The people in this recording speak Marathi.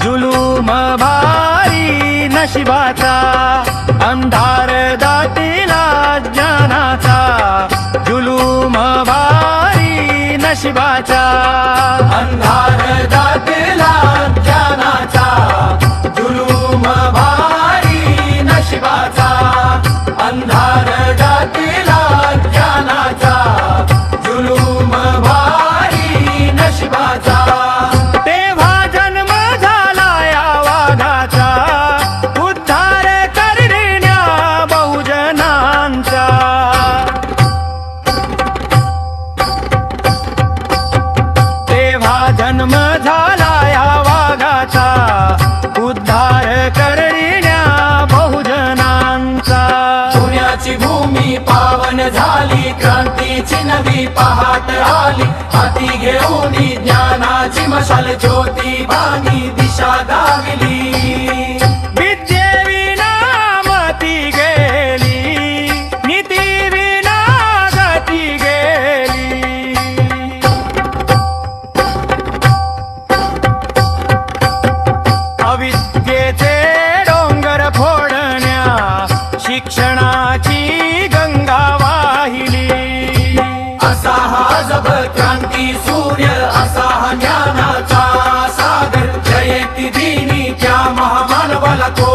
जुलूम भारी नशिबाचा, अंधार दाटिला ज्ञानाचा, जुलूम भारी नशिबाचा, अंधार दाटिला ज्ञानाचा, जुलूम भारी नशिबाचा, अंधार दाटिला ज्ञानाचा, जुलूम भारी नशिबाचा. तेव्हा जन्म झाला या वाघाचा, उद्धार करण्या बहुजनांचा. तेव्हा जन्म झाला या वाघाचा, उद्धार करण्या बहुजनांचा. पुण्याची भूमी पावन झाली, क्रांतीची नवी पहाट आली, हाती घेऊन ज्ञानाची मशाल ज्योतिबानी दिशा दाविली. विद्येविना मती गेली, नीतीविना गती गेली. अविद्येचे डोंगर फोडण्या शिक्षणाची गंगा वाहिली. असा हा जब क्रांती सूर्य, असा हा ज्ञानाचा सागर, जयती दिनी त्या महामानवाला तो